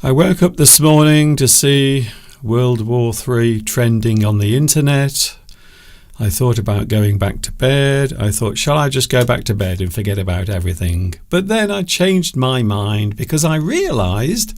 I woke up this morning to see World War III trending on the internet. I thought about going back to bed. I thought, shall I just go back to bed and forget about everything? But then I changed my mind because I realised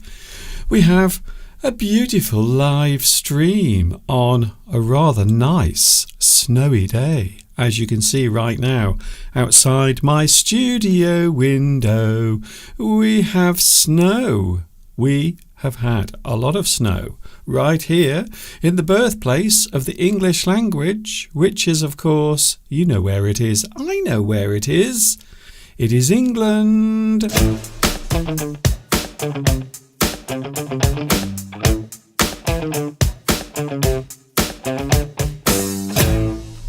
we have a beautiful live stream on a rather nice snowy day. As you can see right now, outside my studio window, we have snow. We have had a lot of snow right here in the birthplace of the English language, which is, of course, you know where it is. I know where it is. It is England.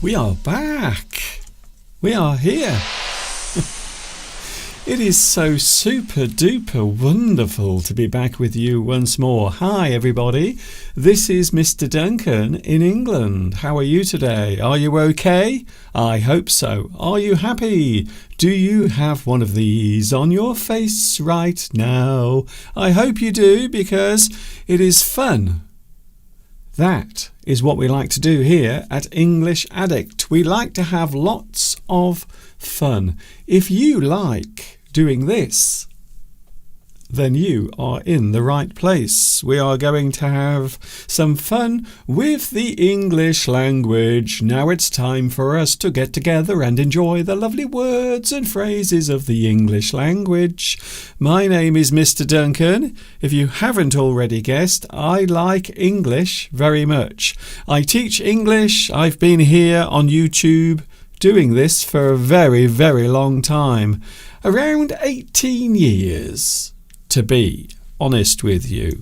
We are back. We are here. It is so super duper wonderful to be back with you once more. Hi everybody, this is Mr. Duncan in England. How are you today? Are you okay? I hope so. Are you happy? Do you have one of these on your face right now? I hope you do, because it is fun. That is what we like to do here at English Addict. We like to have lots of fun. If you like doing this, then you are in the right place. We are going to have some fun with the English language. Now it's time for us to get together and enjoy the lovely words and phrases of the English language. My name is Mr. Duncan. If you haven't already guessed, I like English very much. I teach English. I've been here on YouTube doing this for a very, very long time. Around 18 years, to be honest with you.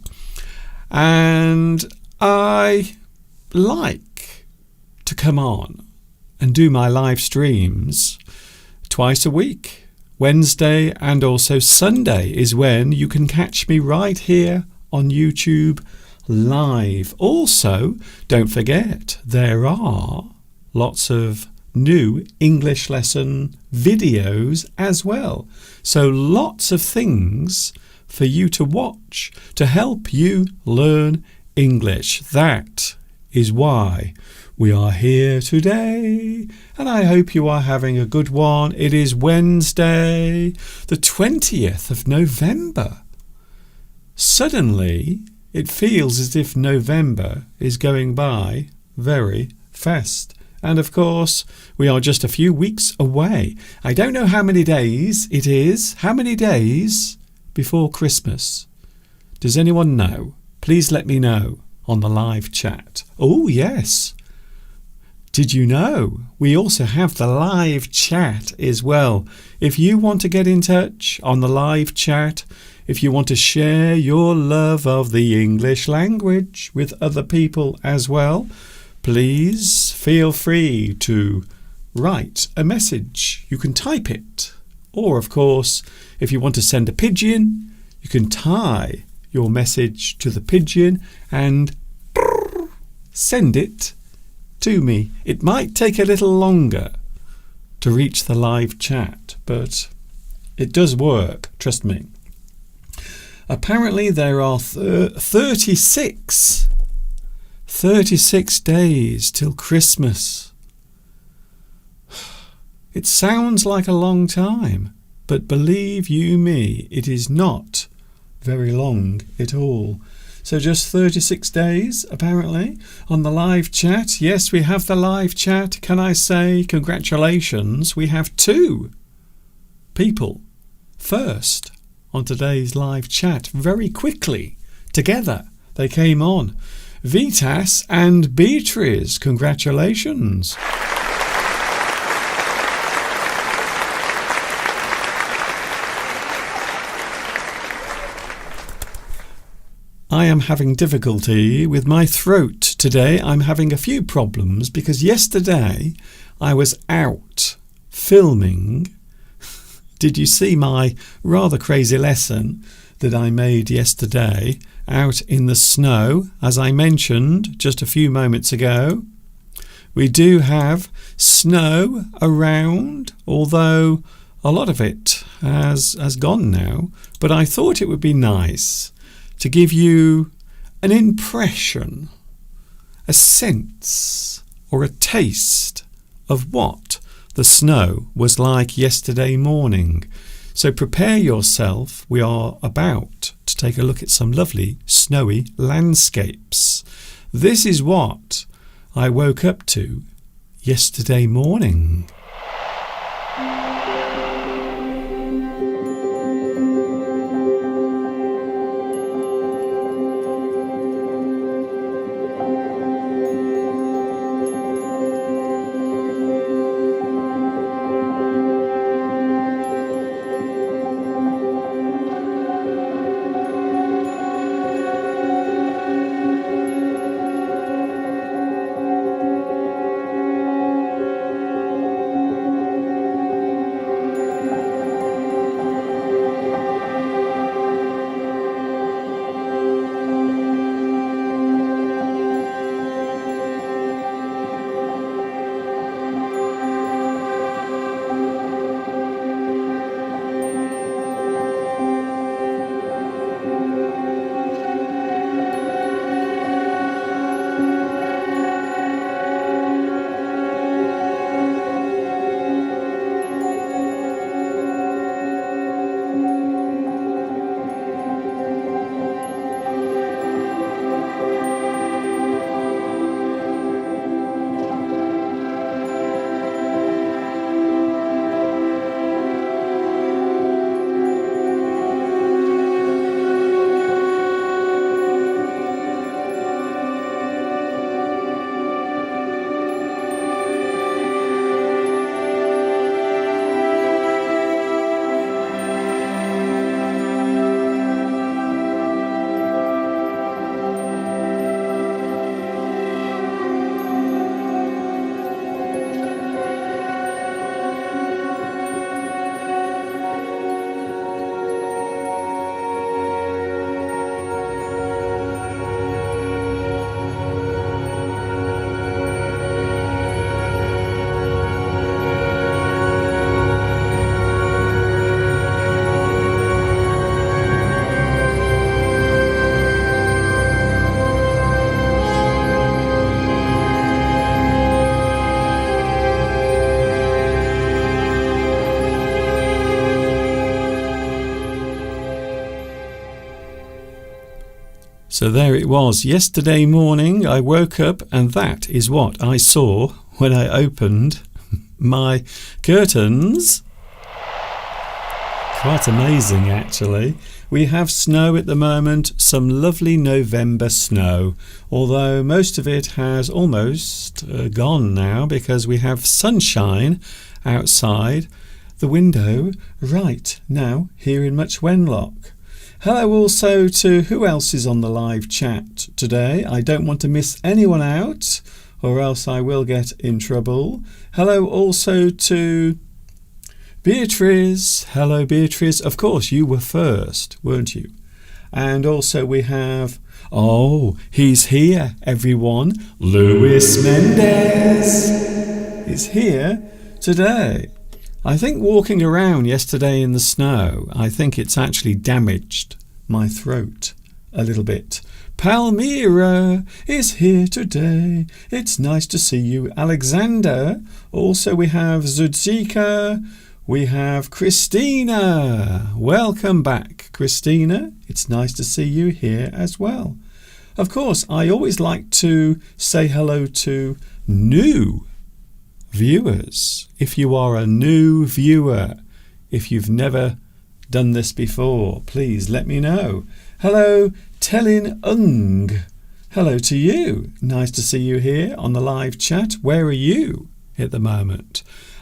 And I like to come on and do my live streams twice a week. Wednesday and also Sunday is when you can catch me right here on YouTube live. Also, don't forget, there are lots of new English lesson videos as well. So lots of things for you to watch to help you learn English. That is why we are here today, and I hope you are having a good one. It is Wednesday, the 20th of November. Suddenly, it feels as if November is going by very fast. And of course, we are just a few weeks away. I don't know how many days it is. How many days before Christmas? Does anyone know? Please let me know on the live chat. Oh, yes. Did you know? We also have the live chat as well. If you want to get in touch on the live chat, if you want to share your love of the English language with other people as well, please feel free to write a message. You can type it. Or, of course, if you want to send a pigeon, you can tie your message to the pigeon and send it to me. It might take a little longer to reach the live chat, but it does work, trust me. Apparently there are 36 days till Christmas. It sounds like a long time, but believe you me, it is not very long at all. So just 36 days, apparently, on the live chat. Yes, we have the live chat. Can I say congratulations? We have 2 people first on today's live chat very quickly together. They came on. Vitas and Beatrice, congratulations. I am having difficulty with my throat today. I'm having a few problems because yesterday I was out filming. Did you see my rather crazy lesson that I made yesterday out in the snow? As I mentioned just a few moments ago, we do have snow around, although a lot of it has gone now. But I thought it would be nice to give you an impression, a sense or a taste of what the snow was like yesterday morning. So prepare yourself. We are about to take a look at some lovely snowy landscapes. This is what I woke up to yesterday morning. So there it was. Yesterday morning I woke up and that is what I saw when I opened my curtains. Quite amazing actually. We have snow at the moment, some lovely November snow, although most of it has almost gone now because we have sunshine outside the window right now here in Much Wenlock. Hello also to who else is on the live chat today. I don't want to miss anyone out or else I will get in trouble. Hello also to Beatrice. Hello Beatrice. Of course you were first, weren't you? And also we have, oh, he's here everyone. Luis Mendez is here today. I think walking around yesterday in the snow, I think it's actually damaged my throat a little bit. Palmyra is here today. It's nice to see you. Alexander. Also we have Zudzika. We have Christina. Welcome back, Christina. It's nice to see you here as well. Of course, I always like to say hello to new viewers. If you are a new viewer, if you've never done this before, please let me know. Hello, Telin Ung. Hello to you. Nice to see you here on the live chat. Where are you at the moment?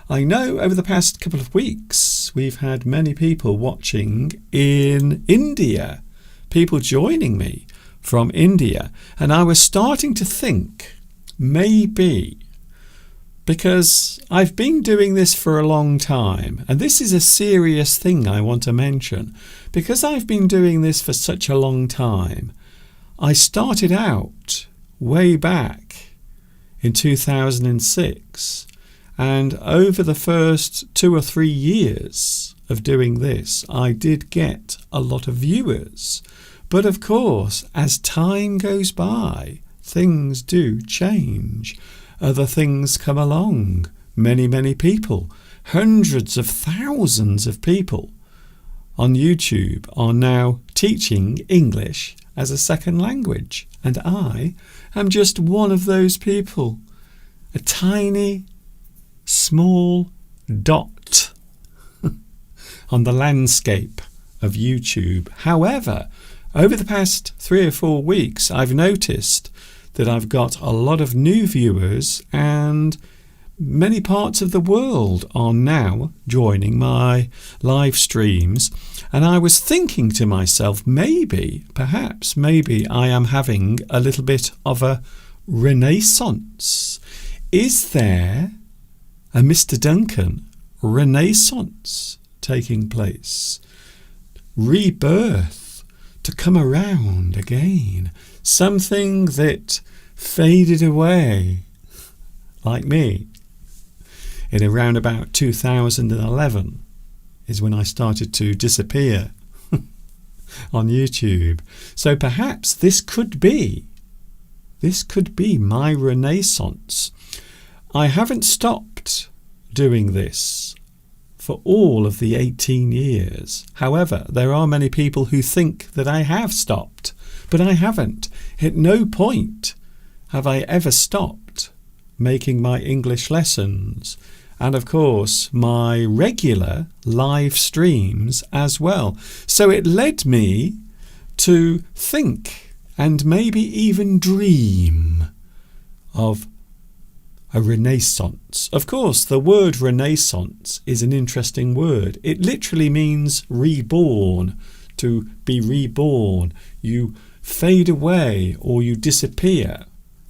I know over the past couple of weeks we've had many people watching in India, people joining me from India, and I was starting to think maybe, because I've been doing this for a long time, and this is a serious thing I want to mention. Because I've been doing this for such a long time, I started out way back in 2006, and over the first 2 or 3 years of doing this, I did get a lot of viewers. But of course, as time goes by, things do change. Other things come along. Many people, hundreds of thousands of people on YouTube are now teaching English as a second language. And I am just one of those people. A tiny, small dot on the landscape of YouTube. However, over the past 3 or 4 weeks, I've noticed that I've got a lot of new viewers, and many parts of the world are now joining my live streams. And I was thinking to myself, maybe I am having a little bit of a renaissance. Is there a Mr. Duncan renaissance taking place? Rebirth, to come around again. Something that faded away, like me, in around about 2011 is when I started to disappear on YouTube. So perhaps this could be my renaissance. I haven't stopped doing this for all of the 18 years. However, there are many people who think that I have stopped, but I haven't. At no point have I ever stopped making my English lessons, and of course my regular live streams as well. So it led me to think and maybe even dream of a renaissance. Of course, the word renaissance is an interesting word. It literally means reborn, to be reborn. You fade away or you disappear,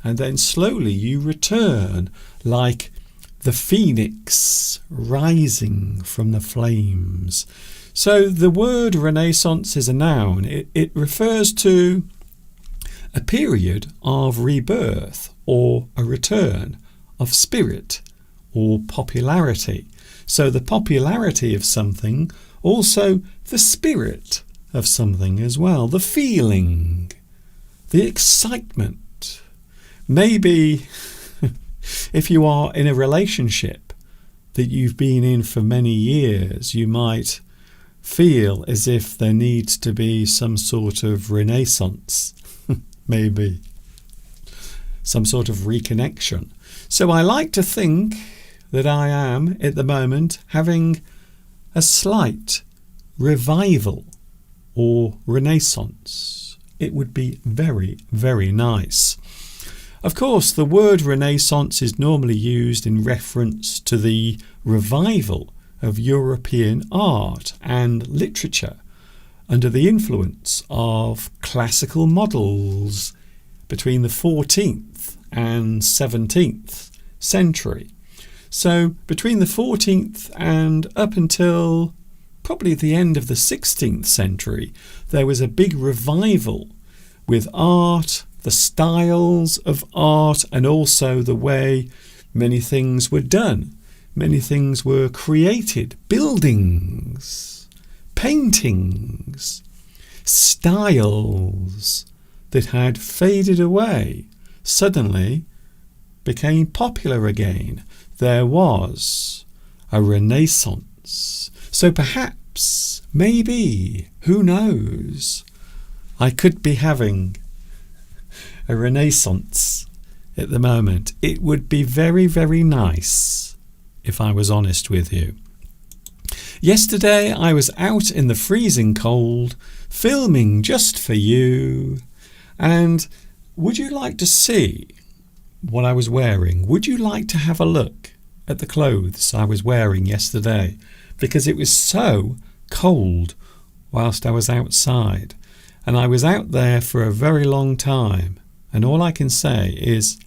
and then slowly you return, like the phoenix rising from the flames. So the word renaissance is a noun. It refers to a period of rebirth or a return of spirit or popularity. So the popularity of something, also the spirit of something as well, the feeling, the excitement. Maybe if you are in a relationship that you've been in for many years, you might feel as if there needs to be some sort of renaissance, maybe some sort of reconnection. So I like to think that I am, at the moment, having a slight revival or renaissance. It would be very, very nice. Of course, the word renaissance is normally used in reference to the revival of European art and literature under the influence of classical models between the 14th and 17th century. So between the 14th and up until probably the end of the 16th century, there was a big revival with art, the styles of art, and also the way many things were done. Many things were created, buildings, paintings, styles that had faded away suddenly became popular again. There was a renaissance. So perhaps, maybe, who knows, I could be having a renaissance at the moment. It would be very, very nice if I was honest with you. Yesterday I was out in the freezing cold filming just for you, and would you like to see what I was wearing? Would you like to have a look at the clothes I was wearing yesterday? Because it was so cold whilst I was outside, and I was out there for a very long time, and all I can say is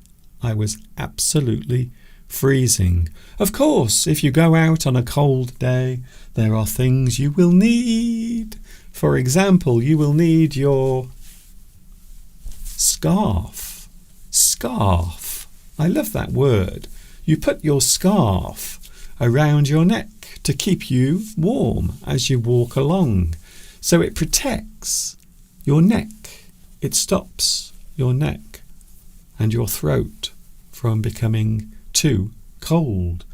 I was absolutely freezing. Of course, if you go out on a cold day, there are things you will need. For example, you will need your scarf. Scarf. I love that word. You put your scarf around your neck to keep you warm as you walk along. So it protects your neck. It stops your neck and your throat from becoming too cold.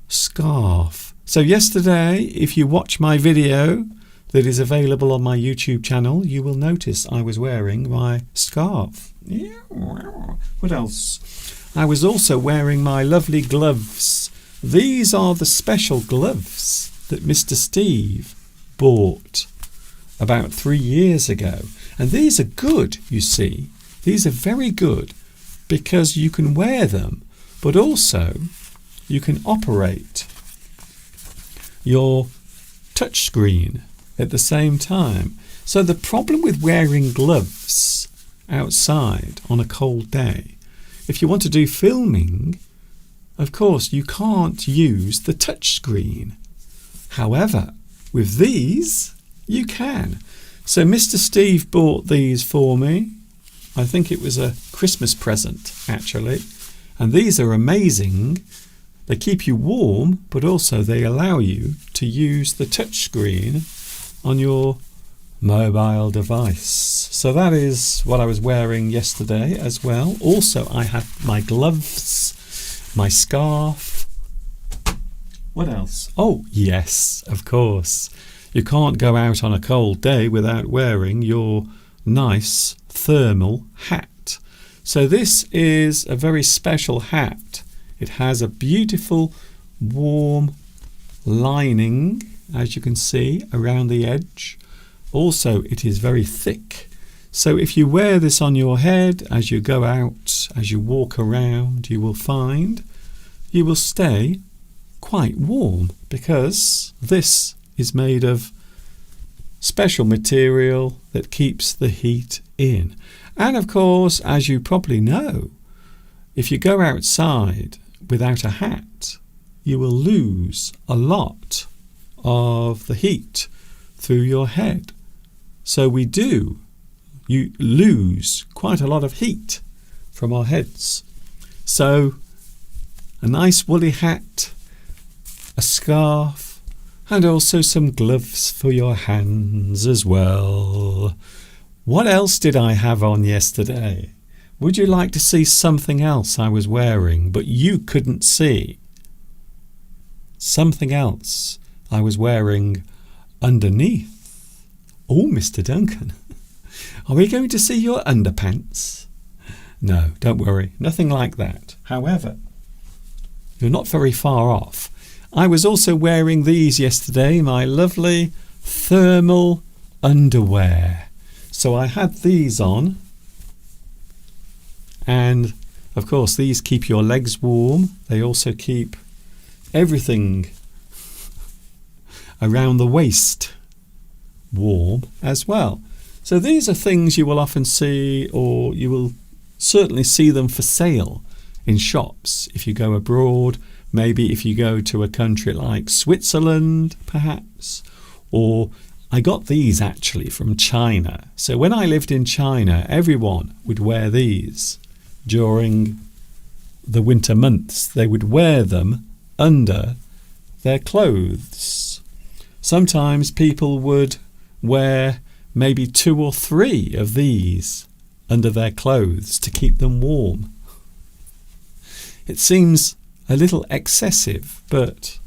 Scarf. So yesterday, if you watch my video that is available on my YouTube channel, you will notice I was wearing my scarf. What else? I was also wearing my lovely gloves. These are the special gloves that Mr. Steve bought about 3 years ago. And these are good, you see. These are very good because you can wear them, but also you can operate your touchscreen at the same time. So the problem with wearing gloves outside on a cold day, if you want to do filming, of course you can't use the touchscreen. However, with these you can. So Mr. Steve bought these for me. I think it was a Christmas present actually, and these are amazing. They keep you warm, but also they allow you to use the touchscreen on your mobile device. So that is what I was wearing yesterday as well. Also, I had my gloves, my scarf. What else? Oh, yes, of course. You can't go out on a cold day without wearing your nice thermal hat. So this is a very special hat. It has a beautiful warm lining, as you can see, around the edge. Also, it is very thick. So if you wear this on your head as you go out, as you walk around, you will find you will stay quite warm because this is made of special material that keeps the heat in. And of course, as you probably know, if you go outside without a hat, you will lose a lot of the heat through your head. So you lose quite a lot of heat from our heads. So a nice woolly hat, a scarf, and also some gloves for your hands as well. What else did I have on yesterday? Would you like to see something else I was wearing but you couldn't see? Something else I was wearing underneath. Oh, Mr. Duncan, are we going to see your underpants? No, don't worry, nothing like that. However, you're not very far off. I was also wearing these yesterday, my lovely thermal underwear. So I had these on, and of course these keep your legs warm. They also keep everything around the waist warm as well. So these are things you will often see, or you will certainly see them for sale in shops if you go abroad. Maybe if you go to a country like Switzerland, perhaps. Or I got these actually from China. So when I lived in China, everyone would wear these during the winter months. They would wear them under their clothes. Sometimes people would wear maybe 2 or 3 of these under their clothes to keep them warm. It seems a little excessive, but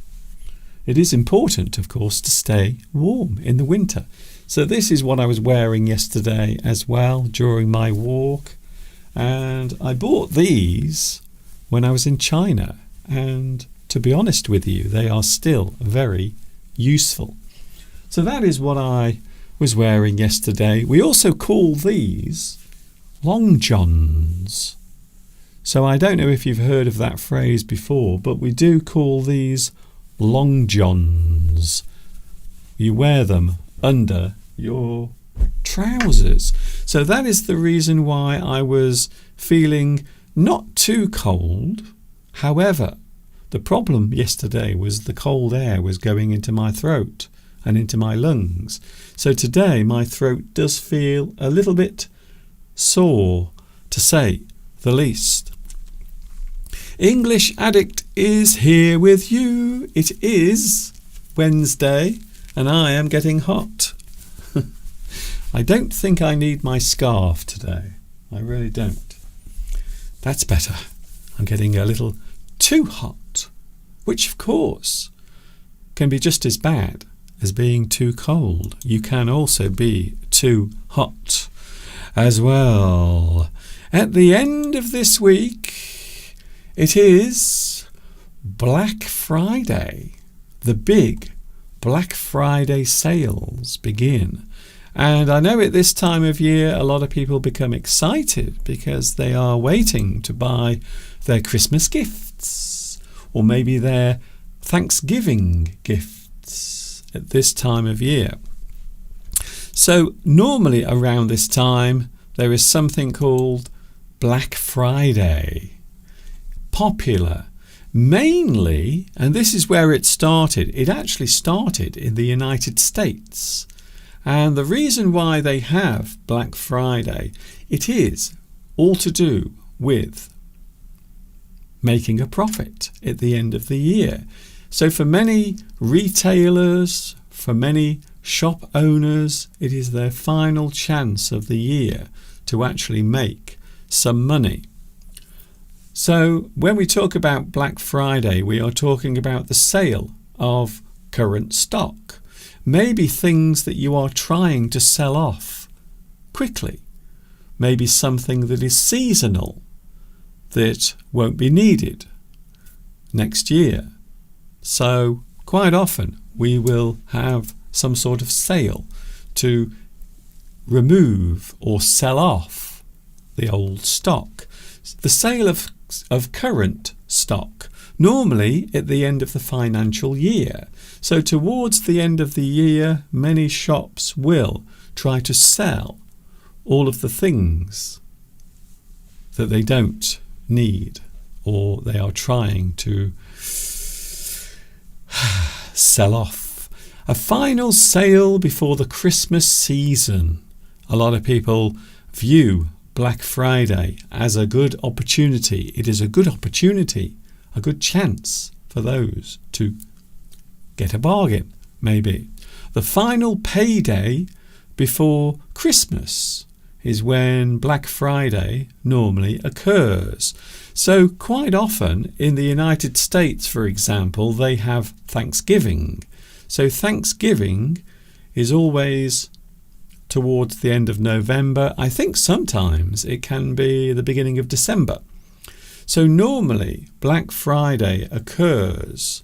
it is important, of course, to stay warm in the winter. So this is what I was wearing yesterday as well during my walk. And I bought these when I was in China. And to be honest with you, they are still very useful. So that is what I was wearing yesterday. We also call these long johns. So I don't know if you've heard of that phrase before, but we do call these long johns. You wear them under your trousers. So that is the reason why I was feeling not too cold. However, the problem yesterday was the cold air was going into my throat and into my lungs. So today my throat does feel a little bit sore, to say the least. English Addict is here with you. It is Wednesday and I am getting hot. I don't think I need my scarf today. I really don't. That's better. I'm getting a little too hot, which of course can be just as bad as being too cold. You can also be too hot as well. At the end of this week, it is Black Friday. The big Black Friday sales begin. And I know at this time of year a lot of people become excited because they are waiting to buy their Christmas gifts or maybe their Thanksgiving gifts at this time of year. So normally around this time there is something called Black Friday. Popular mainly, and this is where it started, it actually started in the United States. And the reason why they have Black Friday, it is all to do with making a profit at the end of the year. So for many retailers, for many shop owners, it is their final chance of the year to actually make some money. So when we talk about Black Friday, we are talking about the sale of current stock. Maybe things that you are trying to sell off quickly. Maybe something that is seasonal that won't be needed next year. So quite often we will have some sort of sale to remove or sell off the old stock. The sale of current stock, normally at the end of the financial year. So towards the end of the year, many shops will try to sell all of the things that they don't need or they are trying to sell off. A final sale before the Christmas season. A lot of people view Black Friday as a good opportunity. It is a good opportunity, a good chance for those to get a bargain, maybe. The final payday before Christmas is when Black Friday normally occurs. So quite often in the United States, for example, they have Thanksgiving. So Thanksgiving is always towards the end of November. I think sometimes it can be the beginning of December. So normally Black Friday occurs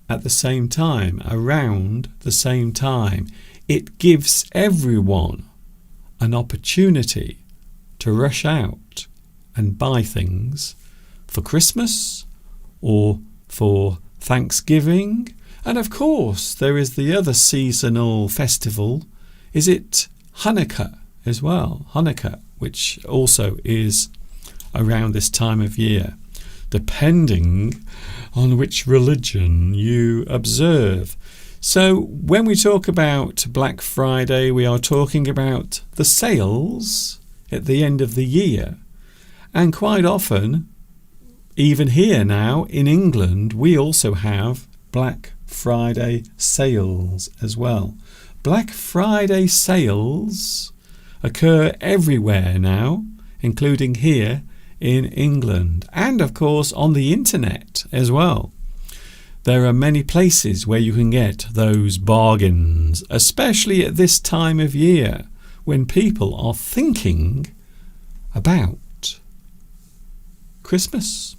at the same time, around the same time. It gives everyone an opportunity to rush out and buy things for Christmas or for Thanksgiving. And of course there is the other seasonal festival. Is it Hanukkah as well? Hanukkah, which also is around this time of year, depending on which religion you observe. So when we talk about Black Friday, we are talking about the sales at the end of the year. And quite often, even here now in England, we also have Black Friday sales as well. Black Friday sales occur everywhere now, including here in England, and of course on the internet as well. There are many places where you can get those bargains, especially at this time of year when people are thinking about Christmas.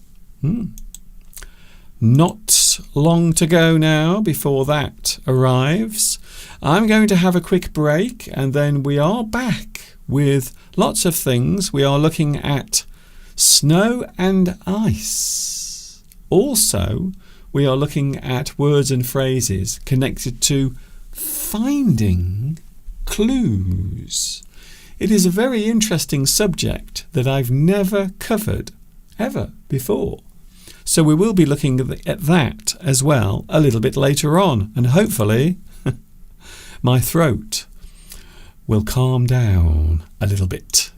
Not long to go now before that arrives. I'm going to have a quick break and then we are back with lots of things. We are looking at snow and ice. Also, we are looking at words and phrases connected to finding clues. It is a very interesting subject that I've never covered ever before. So we will be looking at that as well a little bit later on, and hopefully my throat will calm down a little bit.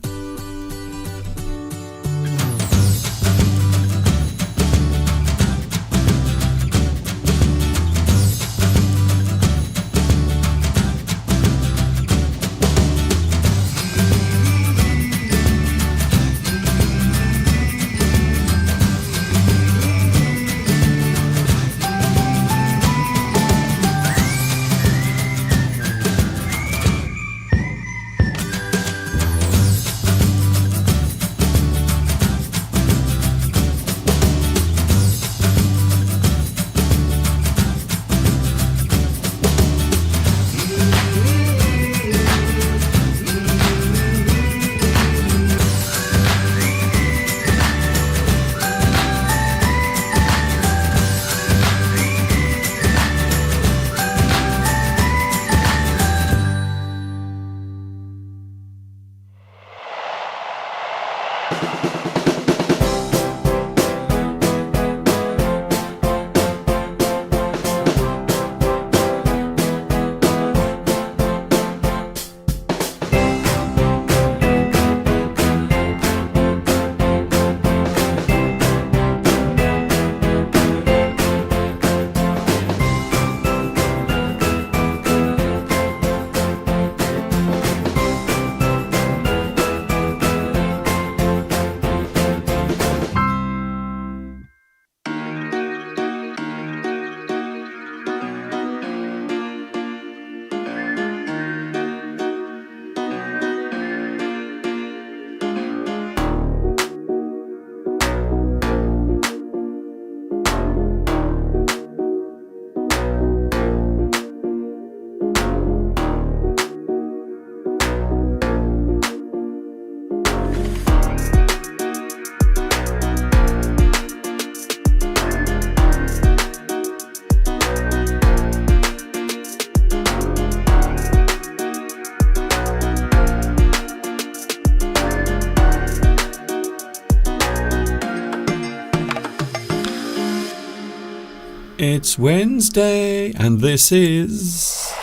It's Wednesday, and this is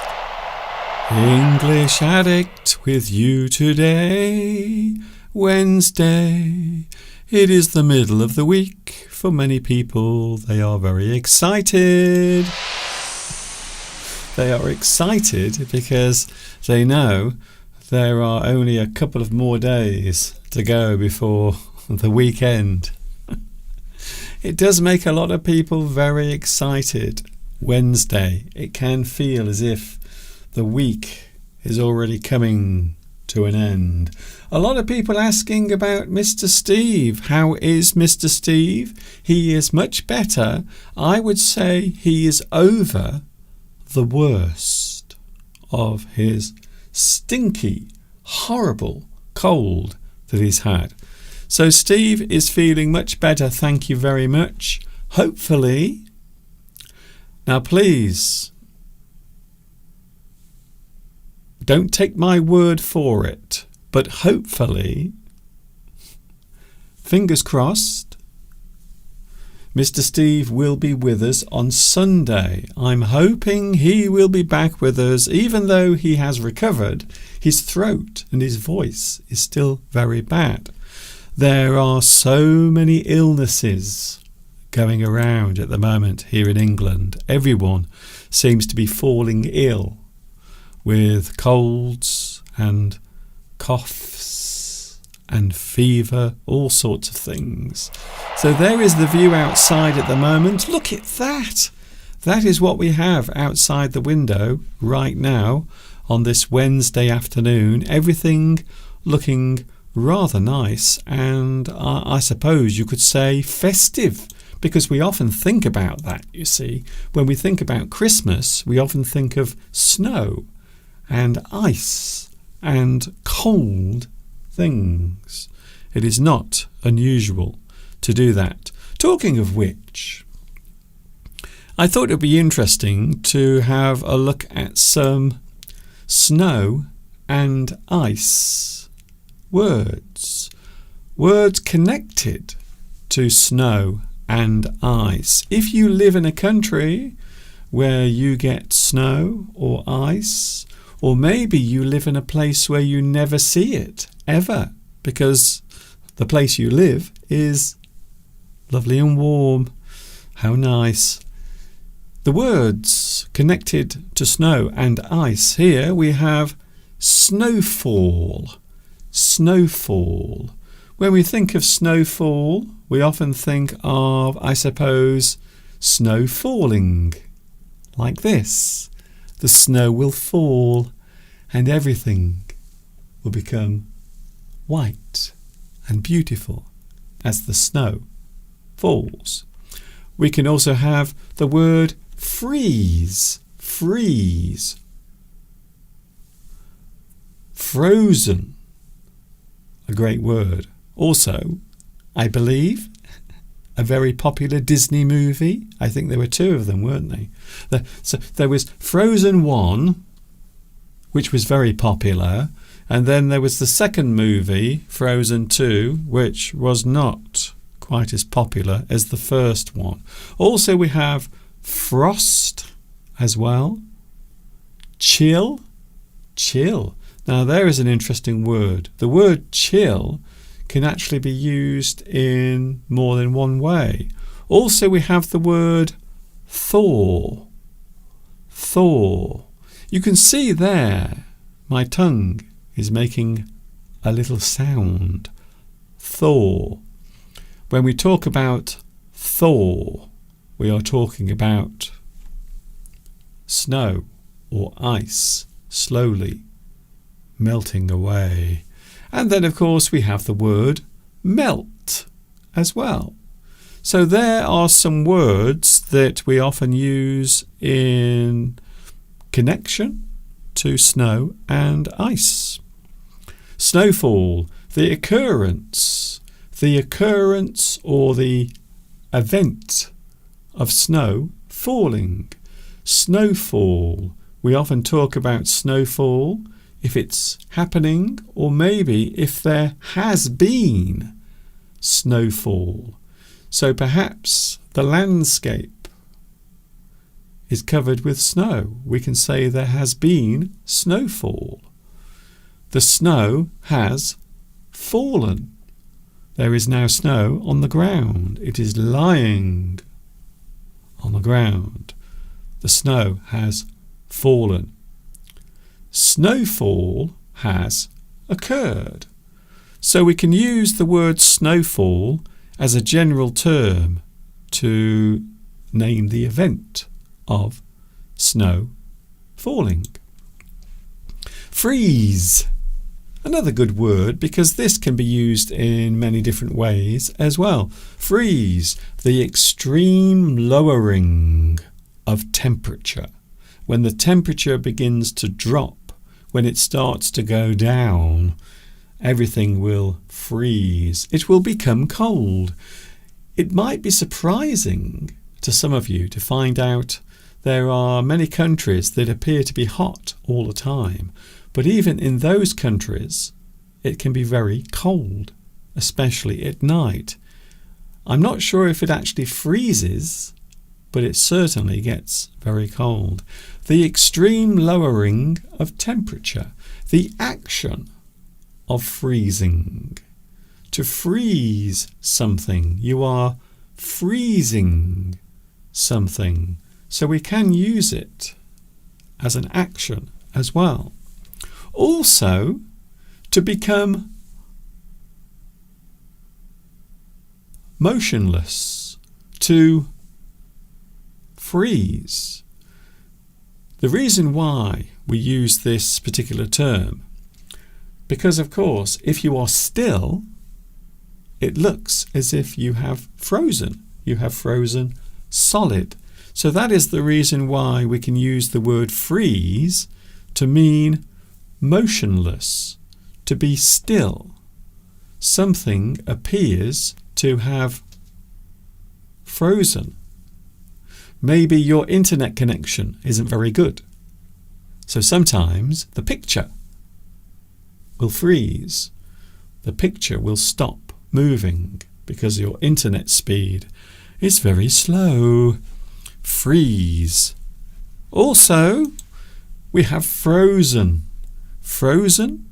English Addict with you today. Wednesday. It is the middle of the week. For many people, they are very excited. They are excited because they know there are only a couple of more days to go before the weekend. It does make a lot of people very excited. Wednesday. It can feel as if the week is already coming to an end. A lot of people asking about Mr. Steve. How is Mr. Steve? He is much better. I would say he is over the worst of his stinky, horrible cold that he's had. So Steve is feeling much better, thank you very much. Hopefully. Now please, don't take my word for it, but hopefully, fingers crossed, Mr. Steve will be with us on Sunday. I'm hoping he will be back with us, even though he has recovered. His throat and his voice is still very bad. There are so many illnesses going around at the moment here in England. Everyone seems to be falling ill with colds and coughs and fever, all sorts of things. So there is the view outside at the moment. Look at that. That is what we have outside the window right now on this Wednesday afternoon. Everything looking rather nice and I suppose you could say festive, because we often think about that, you see. When we think about Christmas, we often think of snow and ice and cold things. It is not unusual to do that. Talking of which, I thought it would be interesting to have a look at some snow and ice words connected to snow and ice. If you live in a country where you get snow or ice, or maybe you live in a place where you never see it ever, because the place you live is lovely and warm. How nice. The words connected to snow and ice. Here we have snowfall. Snowfall. When we think of snowfall, we often think of, I suppose, snow falling. Like this. The snow will fall and everything will become white and beautiful as the snow falls. We can also have the word freeze. Freeze. Frozen. A great word. Also, I believe, a very popular Disney movie. I think there were two of them, weren't they? So there was Frozen 1, which was very popular, and then there was the second movie, Frozen 2, which was not quite as popular as the first one. Also, we have frost as well. Chill. Chill. Now, there is an interesting word. The word chill can actually be used in more than one way. Also, we have the word thaw. Thaw. You can see there, my tongue is making a little sound. Thaw. When we talk about thaw, we are talking about snow or ice slowly melting away. And then, of course, we have the word melt as well. So there are some words that we often use in connection to snow and ice. Snowfall, the occurrence or the event of snow falling. Snowfall. We often talk about snowfall if it's happening, or maybe if there has been snowfall. So perhaps the landscape is covered with snow. We can say there has been snowfall. The snow has fallen. There is now snow on the ground. It is lying on the ground. The snow has fallen. Snowfall has occurred. So we can use the word snowfall as a general term to name the event of snow falling. Freeze. Another good word, because this can be used in many different ways as well. Freeze, the extreme lowering of temperature. When the temperature begins to drop, when it starts to go down, everything will freeze. It will become cold. It might be surprising to some of you to find out there are many countries that appear to be hot all the time. But even in those countries, it can be very cold, especially at night. I'm not sure if it actually freezes, but it certainly gets very cold. The extreme lowering of temperature, the action of freezing. To freeze something, you are freezing something. So we can use it as an action as well. Also, to become motionless, to freeze. The reason why we use this particular term, because of course, if you are still, it looks as if you have frozen. You have frozen solid. So that is the reason why we can use the word freeze to mean motionless, to be still. Something appears to have frozen. Maybe your internet connection isn't very good. So sometimes the picture will freeze. The picture will stop moving because your internet speed is very slow. Freeze. Also, we have frozen. Frozen,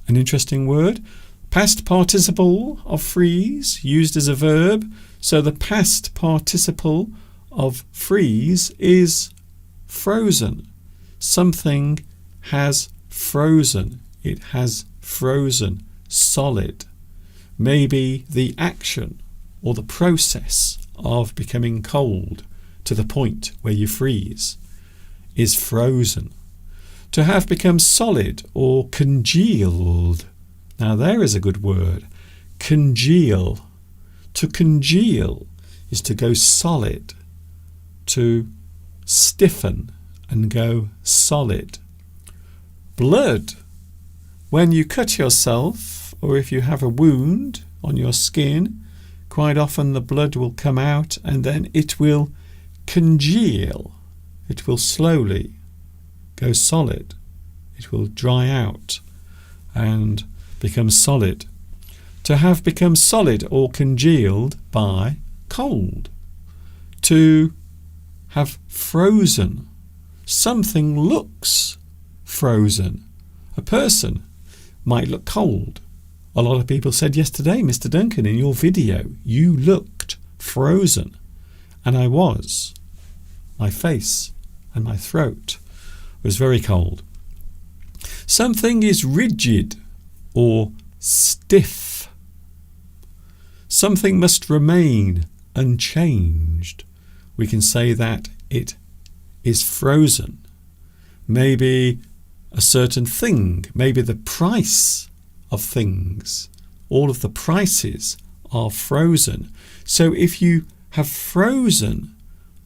an interesting word. Past participle of freeze, used as a verb. So the past participle of freeze is frozen. Something has frozen. It has frozen solid. Maybe the action or the process of becoming cold to the point where you freeze is frozen. To have become solid or congealed. Now there is a good word. Congeal. To congeal is to go solid, to stiffen and go solid. Blood. When you cut yourself, or if you have a wound on your skin, quite often the blood will come out and then it will congeal. It will slowly go solid. It will dry out and become solid. To have become solid or congealed by cold. To have frozen. Something looks frozen. A person might look cold. A lot of people said yesterday, Mr. Duncan, in your video, you looked frozen. And I was. My face and my throat was very cold. Something is rigid or stiff. Something must remain unchanged. We can say that it is frozen. Maybe a certain thing, maybe the price of things. All of the prices are frozen. So if you have frozen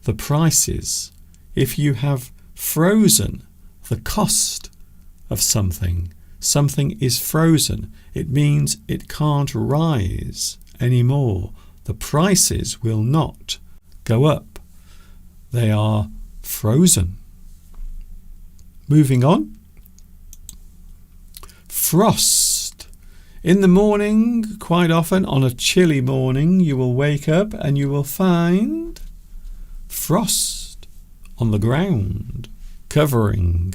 the prices, if you have frozen the cost of something, something is frozen. It means it can't rise anymore. The prices will not go up. They are frozen. Moving on. Frost. In the morning, quite often on a chilly morning, you will wake up and you will find frost. on the ground, covering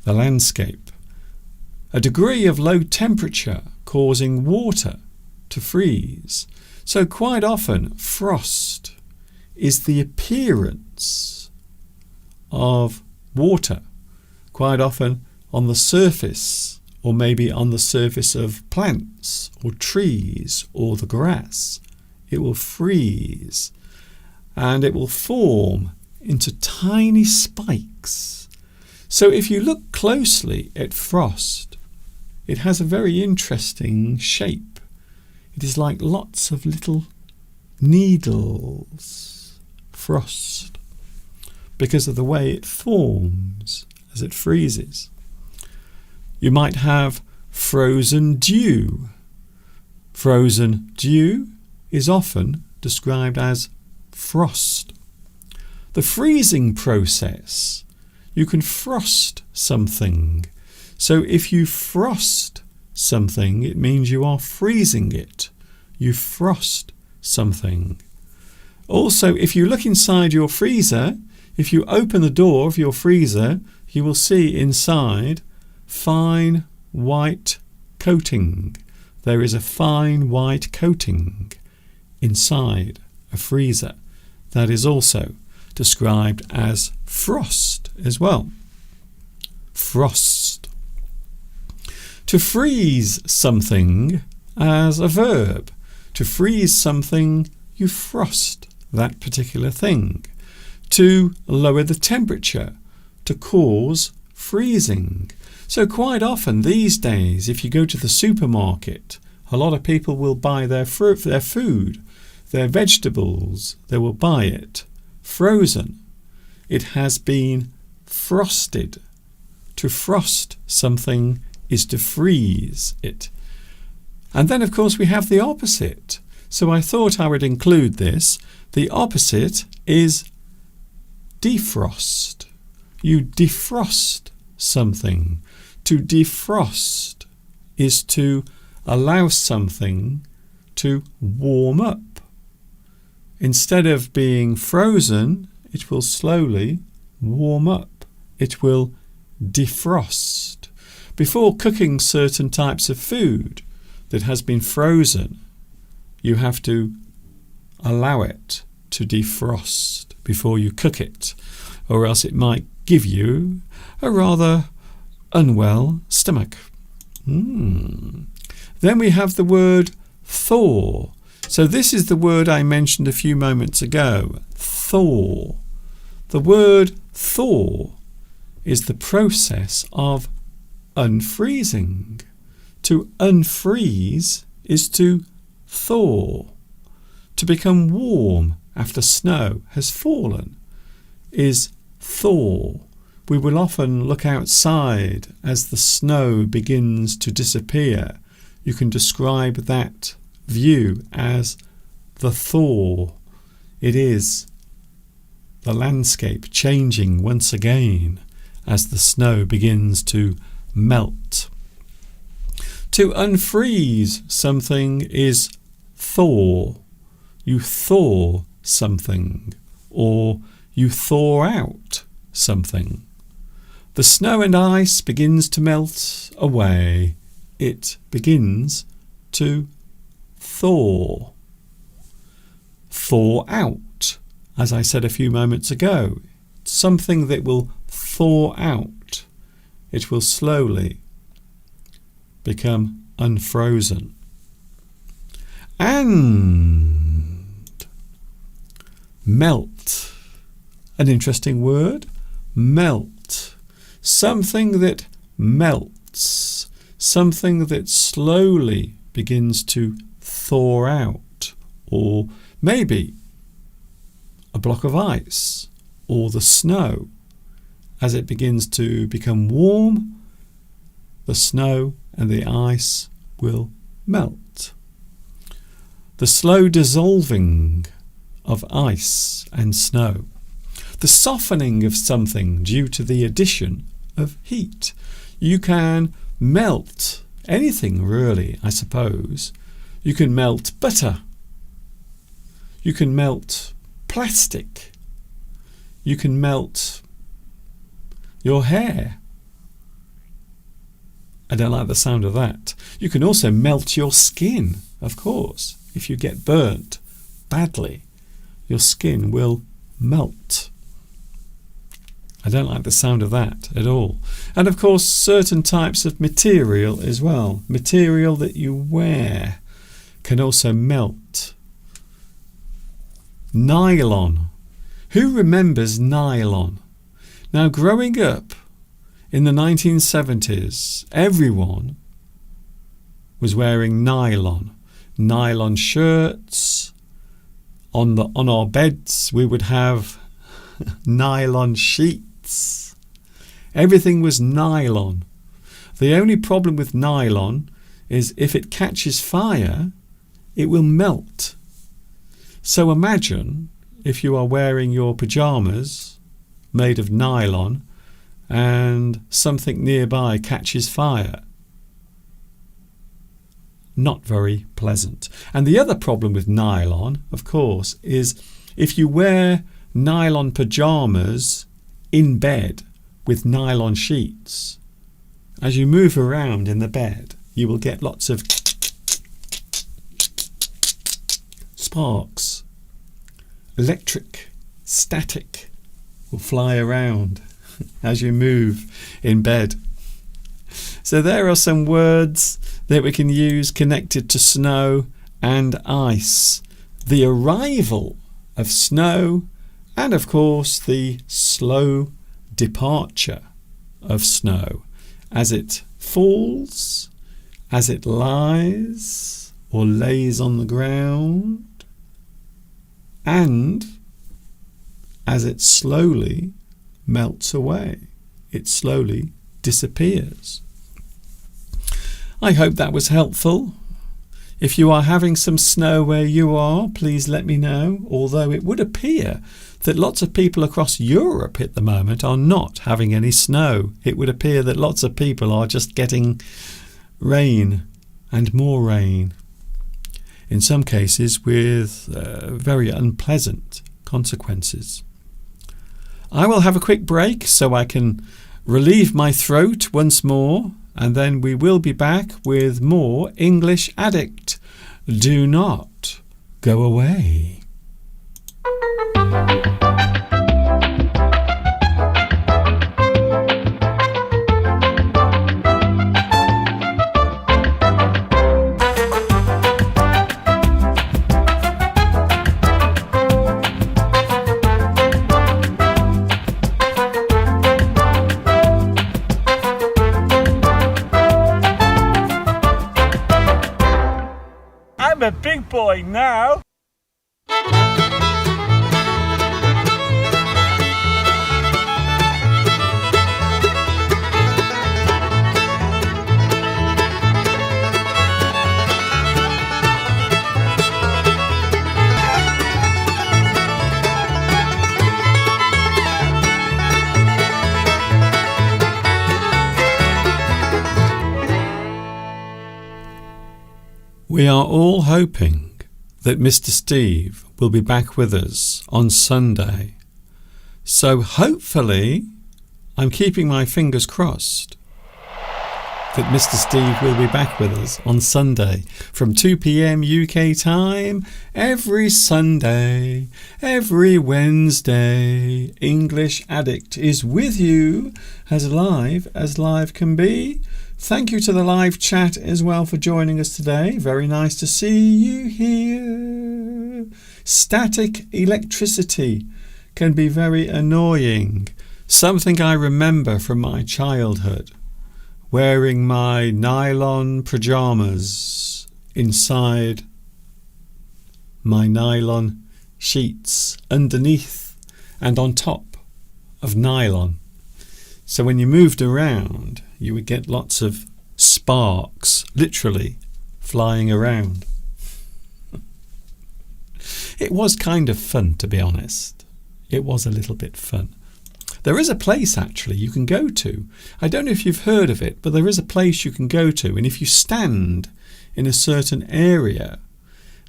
the landscape. A degree of low temperature causing water to freeze. So quite often frost is the appearance of water, quite often on the surface, or maybe on the surface of plants or trees or the grass. It will freeze and it will form into tiny spikes. So if you look closely at frost, it has a very interesting shape. It is like lots of little needles, frost, because of the way it forms as it freezes. You might have frozen dew. Frozen dew is often described as frost. The freezing process, you can frost something. So if you frost something, it means you are freezing it. You frost something. Also, if you look inside your freezer, if you open the door of your freezer, you will see inside fine white coating. There is a fine white coating inside a freezer. That is also described as frost as well. Frost. To freeze something as a verb. To freeze something, you frost that particular thing. To lower the temperature, to cause freezing. So quite often these days, if you go to the supermarket, a lot of people will buy their fruit, their food, their vegetables, they will buy it frozen. It has been frosted. To frost something is to freeze it. And then, of course, we have the opposite. So I thought I would include this. The opposite is defrost. You defrost something. To defrost is to allow something to warm up. Instead of being frozen, it will slowly warm up. It will defrost. Before cooking certain types of food that has been frozen, you have to allow it to defrost before you cook it, or else it might give you a rather unwell stomach. Then we have the word thaw. So this is the word I mentioned a few moments ago, thaw. The word thaw is the process of unfreezing. To unfreeze is to thaw. To become warm after snow has fallen is thaw. We will often look outside as the snow begins to disappear. You can describe that view as the thaw. It is the landscape changing once again as the snow begins to melt. To unfreeze something is thaw. You thaw something, or you thaw out something. The snow and ice begins to melt away. It begins to thaw. Thaw out, as I said a few moments ago, something that will thaw out. It will slowly become unfrozen. And melt. An interesting word. Melt. Something that melts. Something that slowly begins to thaw out. Or maybe a block of ice or the snow. As it begins to become warm, the snow and the ice will melt. The slow dissolving of ice and snow. The softening of something due to the addition of heat. You can melt anything really, I suppose. You can melt butter. You can melt plastic. you can melt your hair. I don't like the sound of that. You can also melt your skin, of course. If you get burnt badly, your skin will melt. I don't like the sound of that at all. And of course, certain types of material as well. Material that you wear can also melt. Nylon. Who remembers nylon? Now, growing up in the 1970s, everyone was wearing nylon. Nylon shirts. On our beds, we would have nylon sheets. Everything was nylon. The only problem with nylon is if it catches fire, it will melt. So imagine if you are wearing your pyjamas made of nylon and something nearby catches fire. Not very pleasant. And the other problem with nylon, of course, is if you wear nylon pyjamas in bed with nylon sheets, as you move around in the bed, you will get lots of sparks. Electric, static will fly around as you move in bed. So there are some words that we can use connected to snow and ice. The arrival of snow and, of course, the slow departure of snow as it falls, as it lies or lays on the ground, and as it slowly melts away. It slowly disappears. I hope that was helpful. If you are having some snow where you are, please let me know, although it would appear that lots of people across Europe at the moment are not having any snow. It would appear that lots of people are just getting rain and more rain, in some cases with very unpleasant consequences. I will have a quick break so I can relieve my throat once more, and then we will be back with more English Addict. Do not go away. I'm a big boy now. We are all hoping that Mr. Steve will be back with us on Sunday. So hopefully, I'm keeping my fingers crossed that Mr. Steve will be back with us on Sunday from 2 p.m. UK time every Sunday, every Wednesday. English Addict is with you as live can be. Thank you to the live chat as well for joining us today. Very nice to see you here. Static electricity can be very annoying. Something I remember from my childhood. Wearing my nylon pyjamas inside my nylon sheets underneath and on top of nylon. So when you moved around, you would get lots of sparks, literally, flying around. It was kind of fun, to be honest. It was a little bit fun. There is a place, actually, you can go to. I don't know if you've heard of it, but there is a place you can go to, and if you stand in a certain area.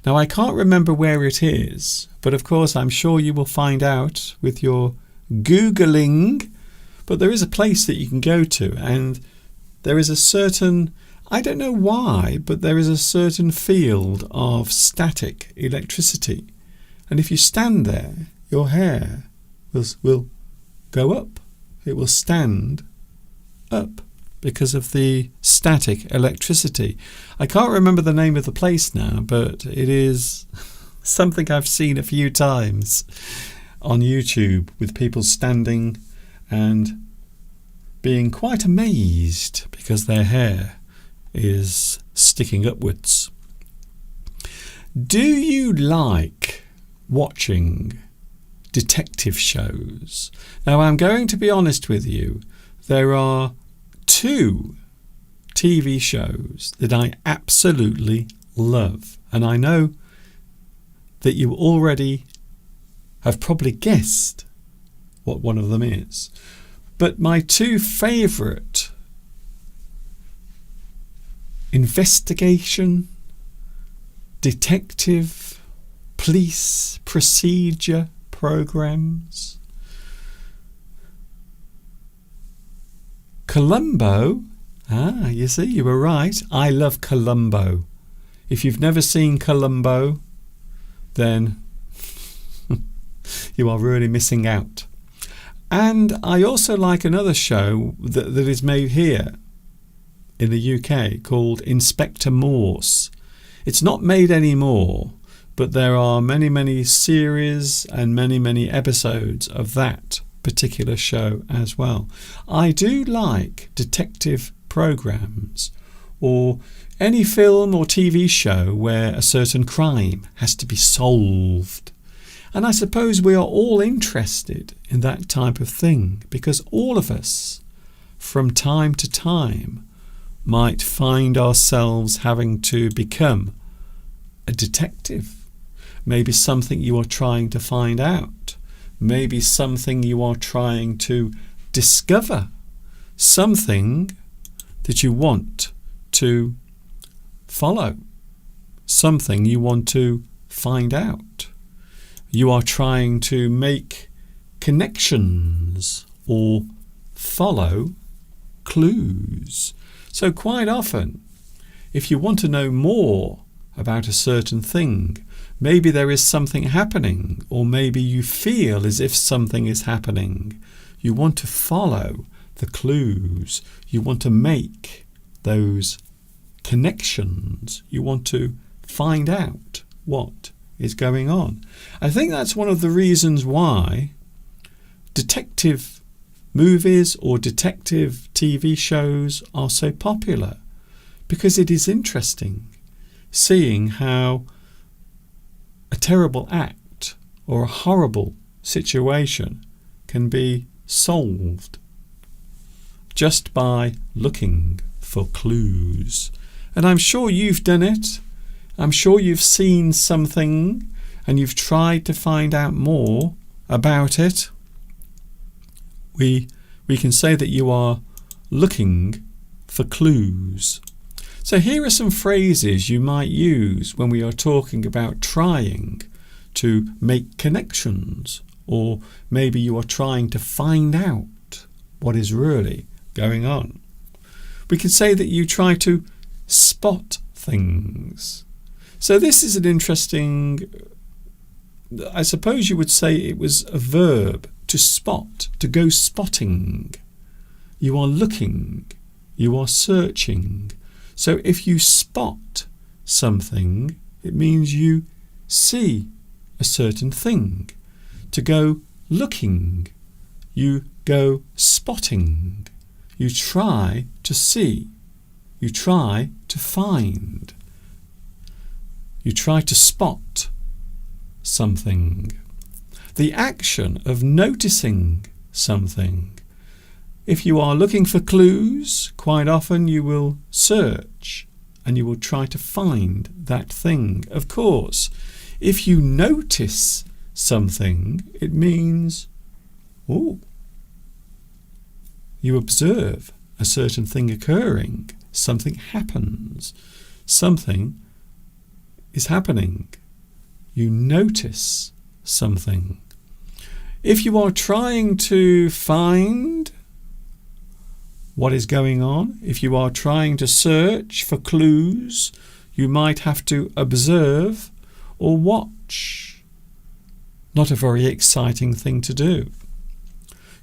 Now, I can't remember where it is, but of course I'm sure you will find out with your Googling, but there is a place that you can go to, and there is a certain, I don't know why, but there is a certain field of static electricity. And if you stand there, your hair will go up. It will stand up because of the static electricity. I can't remember the name of the place now, but it is something I've seen a few times on YouTube with people standing and being quite amazed because their hair is sticking upwards. Do you like watching detective shows? Now, I'm going to be honest with you. There are 2 TV shows that I absolutely love, and I know that you already have probably guessed what one of them is. But my 2 favourite investigation, detective, police, procedure programs. Columbo. You see, you were right. I love Columbo. If you've never seen Columbo, then you are really missing out. And I also like another show that is made here in the UK called Inspector Morse. It's not made anymore, but there are many series and many episodes of that particular show as well. I do like detective programs or any film or TV show where a certain crime has to be solved. And I suppose we are all interested in that type of thing because all of us, from time to time, might find ourselves having to become a detective. Maybe something you are trying to find out. Maybe something you are trying to discover. Something that you want to follow. Something you want to find out. You are trying to make connections or follow clues. So quite often, if you want to know more about a certain thing, maybe there is something happening, or maybe you feel as if something is happening. You want to follow the clues. You want to make those connections. You want to find out what is going on. I think that's one of the reasons why detective movies or detective TV shows are so popular, because it is interesting seeing how a terrible act or a horrible situation can be solved just by looking for clues. And I'm sure you've done it. I'm sure you've seen something and you've tried to find out more about it. We can say that you are looking for clues. So here are some phrases you might use when we are talking about trying to make connections, or maybe you are trying to find out what is really going on. We can say that you try to spot things. So this is an interesting, I suppose you would say it was a verb, to spot, to go spotting. You are looking, you are searching. So if you spot something, it means you see a certain thing. To go looking, you go spotting. You try to see. You try to find. You try to spot something. The action of noticing something. If you are looking for clues, quite often you will search and you will try to find that thing. Of course, if you notice something, it means, you observe a certain thing occurring. Something happens. Something is happening. You notice something. If you are trying to find what is going on, if you are trying to search for clues, you might have to observe or watch. Not a very exciting thing to do.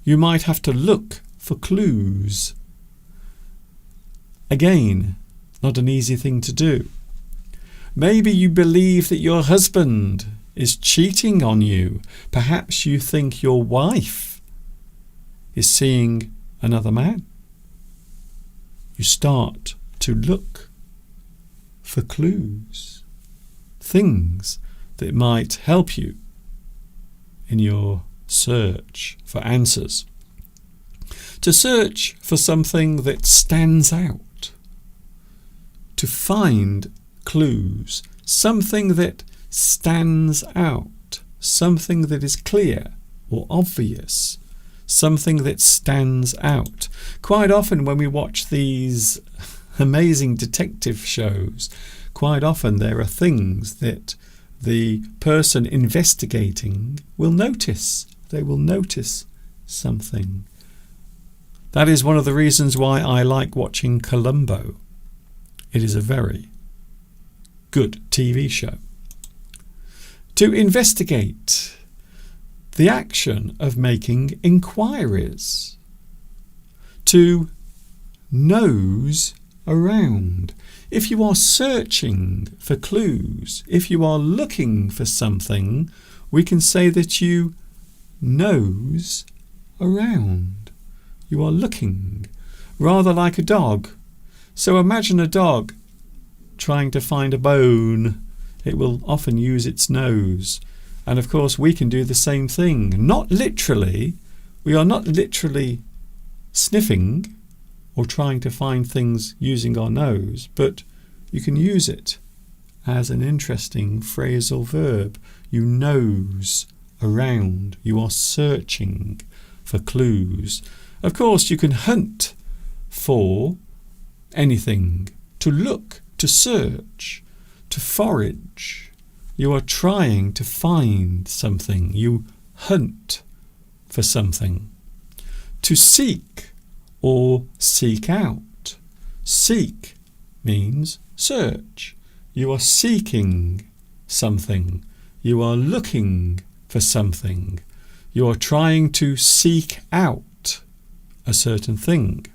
You might have to look for clues. Again, not an easy thing to do. Maybe you believe that your husband is cheating on you. Perhaps you think your wife is seeing another man. You start to look for clues, things that might help you in your search for answers. To search for something that stands out. To find clues, something that stands out, something that is clear or obvious, something that stands out. Quite often when we watch these amazing detective shows, quite often there are things that the person investigating will notice. They will notice something. That is one of the reasons why I like watching Columbo. It is a very good TV show. To investigate, the action of making inquiries. To nose around. If you are searching for clues, if you are looking for something, we can say that you nose around. You are looking, rather like a dog. So imagine a dog trying to find a bone. It will often use its nose. And of course we can do the same thing. Not literally. We are not literally sniffing or trying to find things using our nose, but you can use it as an interesting phrasal verb. You nose around. You are searching for clues. Of course, you can hunt for anything, to look, to search, to forage. You are trying to find something. You hunt for something. To seek or seek out. Seek means search. You are seeking something. You are looking for something. You are trying to seek out a certain thing.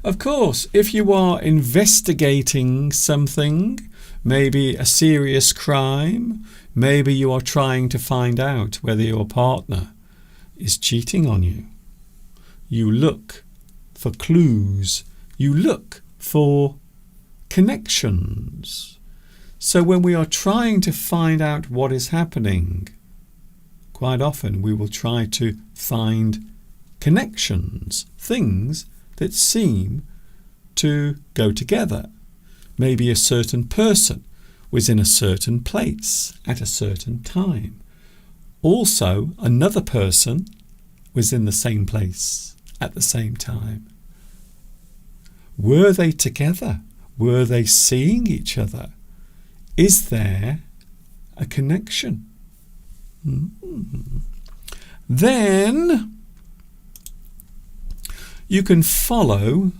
Of course, if you are investigating something, maybe a serious crime, maybe you are trying to find out whether your partner is cheating on you. You look for clues. You look for connections. So when we are trying to find out what is happening, quite often we will try to find connections, things that seem to go together. Maybe a certain person was in a certain place at a certain time. Also, another person was in the same place at the same time. Were they together? Were they seeing each other? Is there a connection? Then you can follow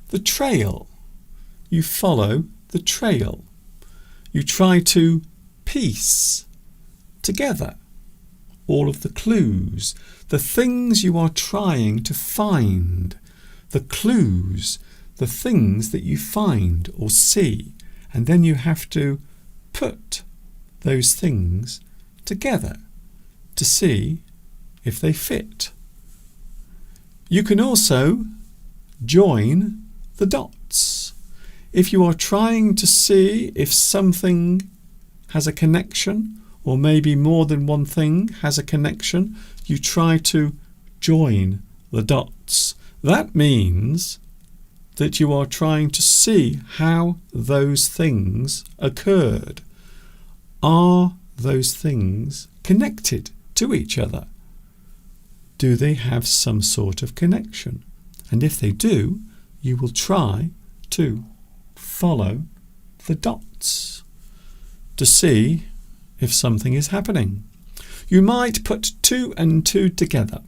the trail. You follow the trail. You try to piece together all of the clues, the things you are trying to find, the clues, the things that you find or see, and then you have to put those things together to see if they fit. You can also join the dots. If you are trying to see if something has a connection, or maybe more than one thing has a connection, you try to join the dots. That means that you are trying to see how those things occurred. Are those things connected to each other? Do they have some sort of connection? And if they do, you will try to follow the dots to see if something is happening. You might put two and two together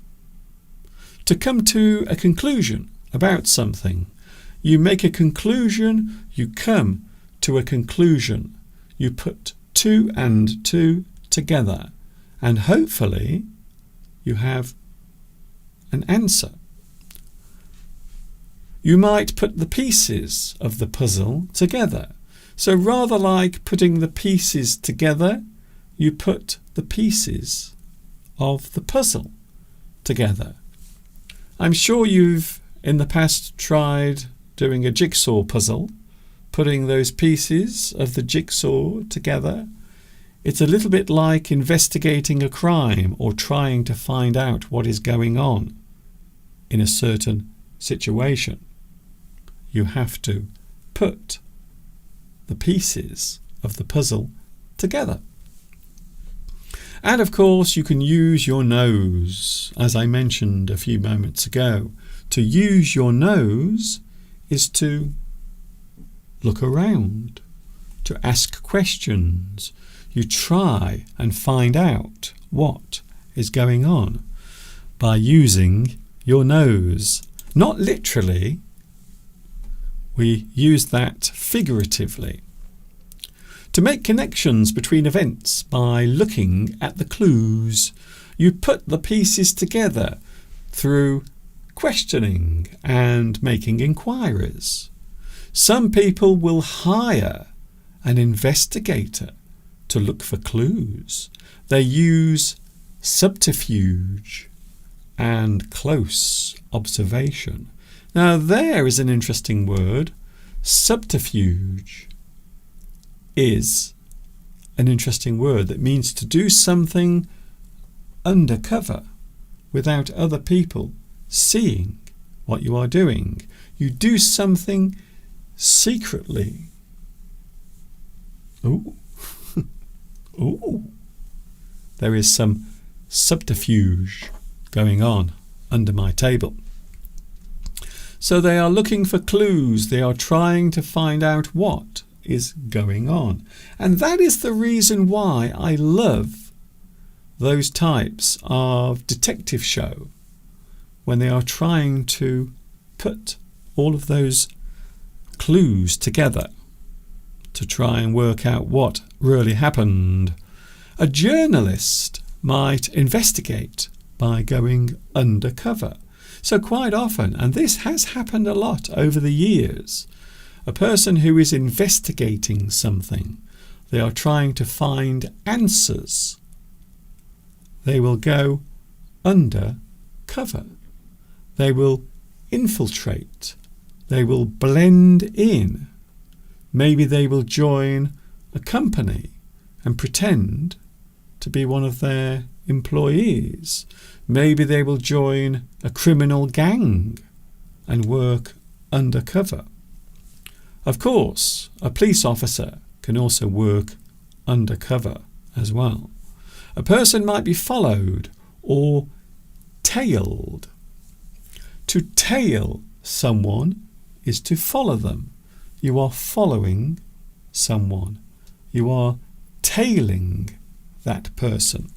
to come to a conclusion about something. You make a conclusion, you come to a conclusion. You put two and two together, and hopefully you have an answer. You might put the pieces of the puzzle together. So rather like putting the pieces together, you put the pieces of the puzzle together. I'm sure you've in the past tried doing a jigsaw puzzle, putting those pieces of the jigsaw together. It's a little bit like investigating a crime or trying to find out what is going on in a certain situation. You have to put the pieces of the puzzle together. And of course you can use your nose, as I mentioned a few moments ago. To use your nose is to look around, to ask questions. You try and find out what is going on by using your nose. Not literally, we use that figuratively. To make connections between events by looking at the clues, you put the pieces together through questioning and making inquiries. Some people will hire an investigator to look for clues. They use subterfuge and close observation. Now there is an interesting word. Subterfuge is an interesting word that means to do something undercover without other people seeing what you are doing. You do something secretly. Ooh. Ooh. There is some subterfuge going on under my table. So they are looking for clues. They are trying to find out what is going on. And that is the reason why I love those types of detective show, when they are trying to put all of those clues together to try and work out what really happened. A journalist might investigate by going undercover. So quite often, and this has happened a lot over the years, a person who is investigating something, they are trying to find answers. They will go under cover. They will infiltrate. They will blend in. Maybe they will join a company and pretend to be one of their employees. Maybe they will join a criminal gang and work undercover. Of course, a police officer can also work undercover as well. A person might be followed or tailed. To tail someone is to follow them. You are following someone. You are tailing that person.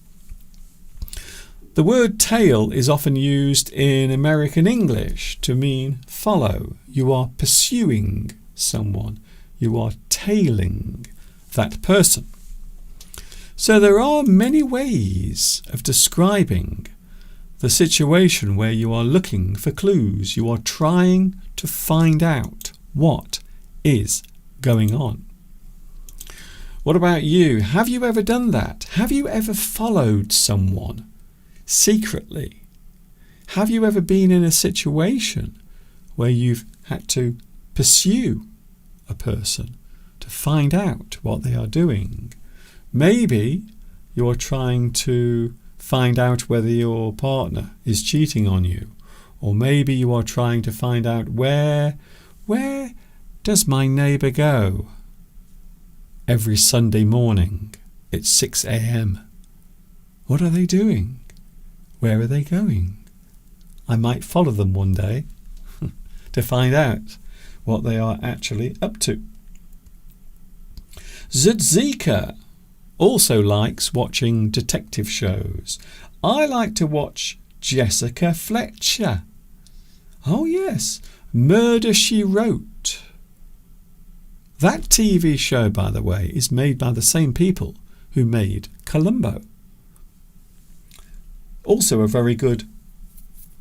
The word tail is often used in American English to mean follow. You are pursuing someone. You are tailing that person. So there are many ways of describing the situation where you are looking for clues. You are trying to find out what is going on. What about you? Have you ever done that? Have you ever followed someone secretly? Have you ever been in a situation where you've had to pursue a person to find out what they are doing? Maybe you're trying to find out whether your partner is cheating on you, or maybe you are trying to find out where does my neighbour go every Sunday morning at 6 a.m. What are they doing? Where are they going? I might follow them one day to find out what they are actually up to. Tzatziki also likes watching detective shows. I like to watch Jessica Fletcher. Oh yes, Murder, She Wrote. That TV show, by the way, is made by the same people who made Columbo. Also a very good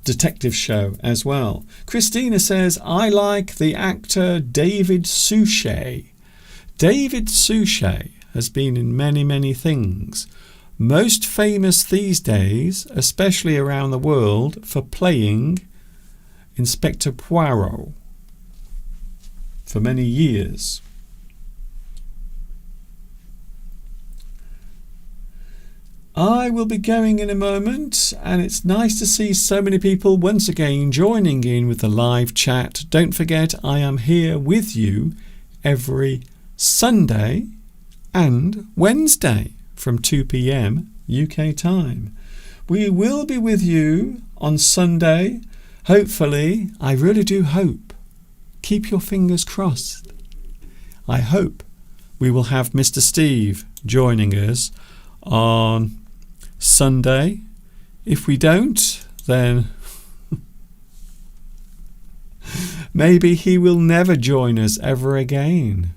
detective show as well. Christina says, I like the actor David Suchet. David Suchet has been in many, many things. Most famous these days, especially around the world, for playing Inspector Poirot for many years. I will be going in a moment, and it's nice to see so many people once again joining in with the live chat. Don't forget, I am here with you every Sunday and Wednesday from 2 p.m. UK time. We will be with you on Sunday. Hopefully, I really do hope. Keep your fingers crossed. I hope we will have Mr. Steve joining us on Sunday. If we don't, then maybe he will never join us ever again.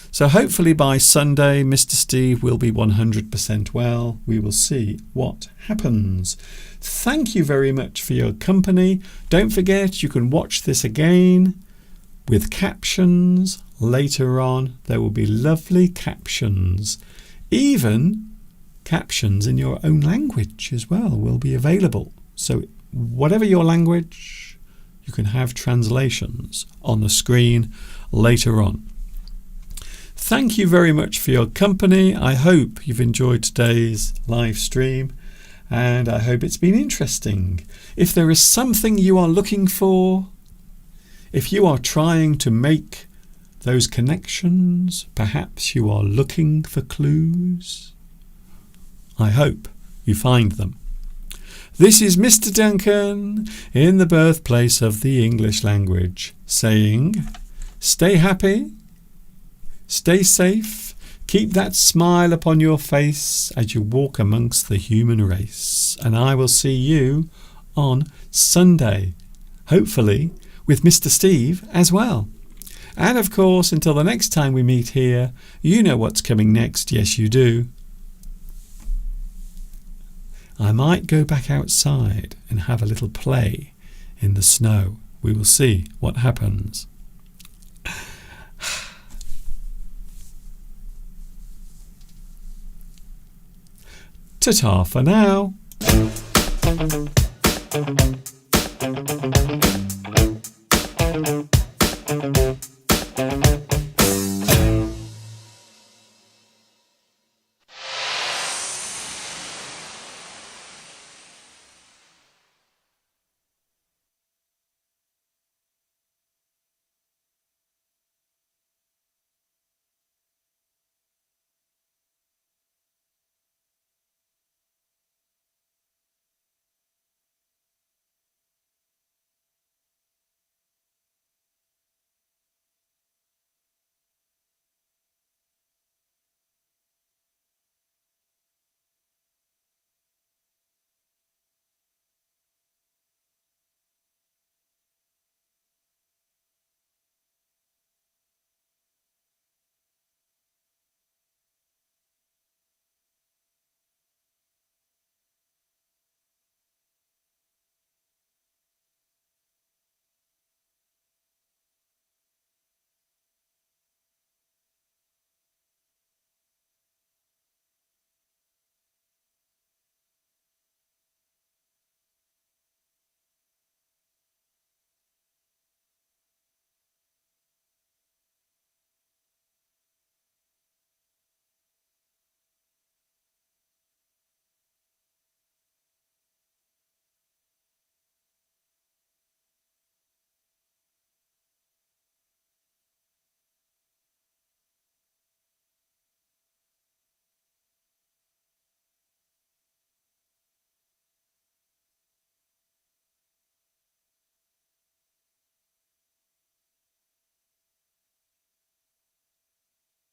So hopefully by Sunday, Mr. Steve will be 100% well. We will see what happens. Thank you very much for your company. Don't forget, you can watch this again with captions later on. There will be lovely captions. Even captions in your own language as well will be available. So whatever your language, you can have translations on the screen later on. Thank you very much for your company. I hope you've enjoyed today's live stream, and I hope it's been interesting. If there is something you are looking for, if you are trying to make those connections, perhaps you are looking for clues, I hope you find them. This is Mr. Duncan in the birthplace of the English language, saying, stay happy, stay safe, keep that smile upon your face as you walk amongst the human race. And I will see you on Sunday, hopefully with Mr. Steve as well. And of course, until the next time we meet here, you know what's coming next. Yes, you do. I might go back outside and have a little play in the snow. We will see what happens. Ta-ta for now.